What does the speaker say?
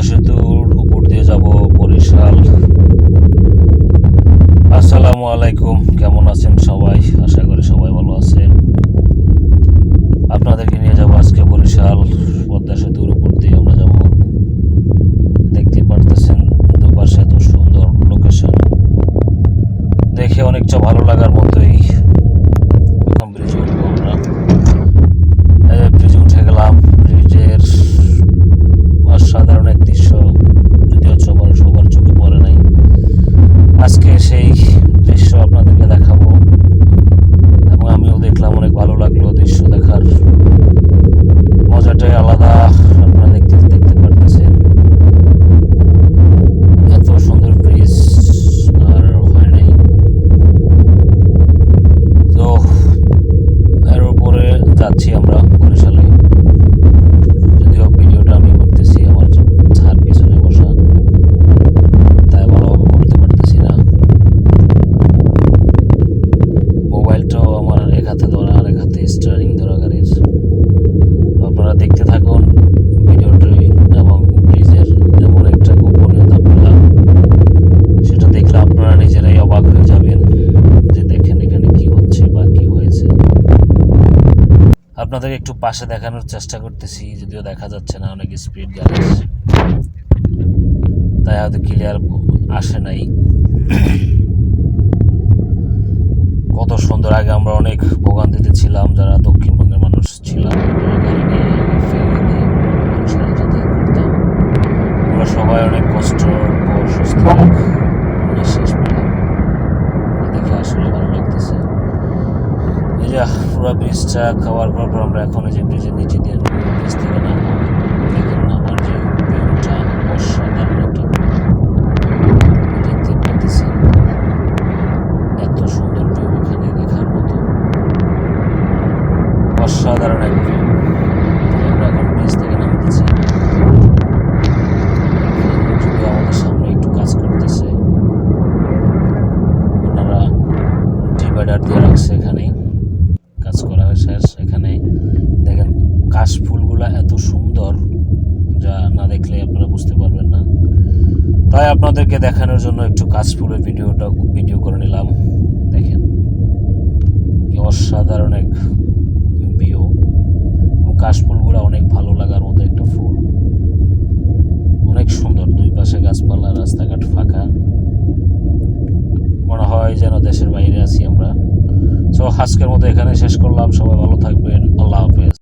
পদ্মা সেতুর উপর দিয়ে যাব বরিশাল। আসসালামু আলাইকুম, কেমন আছেন সবাই? আশা করি সবাই ভালো আছেন। আপনাদেরকে নিয়ে যাব আজকে বরিশাল। পদ্মা সেতুর উপর দিয়ে আমরা যাব। দেখতে পারতেছেন দুপাশে এত সুন্দর লোকেশন, দেখে অনেকটা ভালো লাগার মতোই। এখন ব্রিজে উঠবো আমরা। ব্রিজে উঠে গেলাম। ব্রিজের অসাধারণ এক দৃশ্য, যদিও সবার চোখে পড়ে নাই। আজকে সেই দৃশ্য আপনাদেরকে দেখাবো এবং আমিও দেখলাম, অনেক ভালো লাগলো। দৃশ্য দেখার মজাটাই আলাদা। আপনারা দেখতে পারতেছেন এত সুন্দর ব্রিজ আর হয় নাই। তো এর উপরে যাচ্ছি আমরা বরিশালে। যদিও ভিডিওটা আমি করতেছি আমার ছাদ পিছনে বসা, তাই ভালোভাবে করতে পারতেছি না। মোবাইলটাও আমার এক হাতে ধরা, আর এক হাতে স্টিয়ারিং ধরা গাড়ির। আপনারা দেখতে থাকুন ভিডিওটি এবং ব্রিজের এমন একটা গোপনীয়তা পেলাম, সেটা দেখলে আপনারা নিজেরাই অবাক হয়ে যাবেন যে দেখেন এখানে কি হচ্ছে বা কি হয়েছে। আপনাদের একটু পাশে দেখানোর চেষ্টা করতেছি, যদিও দেখা যাচ্ছে না, অনেক স্পিড গাড়ি, তাই হয়তো ক্লিয়ার আসে নাই। কত সুন্দর! আগে আমরা অনেক ভোগান্তিতে ছিলাম, যারা দক্ষিণবঙ্গের মানুষ ছিলাম, গাড়ি নিয়ে ফেরি দিয়ে বরিশালে যাতায়াত করতাম। আমরা সবাই অনেক কষ্টর পর সুস্থ নিঃশ্বাস পেলাম। দেখে আসলে ভালো লাগতেছে। এই যে পুরো ব্রিজটা খাওয়ার পর আমরা এখন এই যে ব্রিজের নিচে দিয়ে ব্রিজ থেকে নামবো। দেখুন আমার যে ভিউটা, অসাধারণ একটা দেখতে পাচ্ছেন। এত সুন্দর ভিউ এখানে দেখার মতো, অসাধারণ এক ভিউ। আমরা এখন ব্রিজ থেকে নামতেছি। যদিও আমাদের সামনে একটু কাজ করতেছে, ওনারা ডিভাইডার দিয়ে রাখছে, এখানে কাজ করা হয় শেষ। এখানে দেখেন কাশফুলগুলা এত সুন্দর, যা না দেখলে আপনারা বুঝতে পারবেন না। তাই আপনাদেরকে দেখানোর জন্য একটু কাশফুলের ভিডিও করে নিলাম। দেখেন কি অসাধারণ এক ভিউ। কাশফুলগুলো অনেক ভালো লাগার মতো একটা ফুল, অনেক সুন্দর। দুই পাশে গাছপালা, রাস্তাঘাট ফাঁকা, মনে হয় যেন দেশের বাইরে আছি আমরা। সো আজকের মতো এখানে শেষ করলাম। সবাই ভালো থাকবেন। আল্লাহ হাফেজ।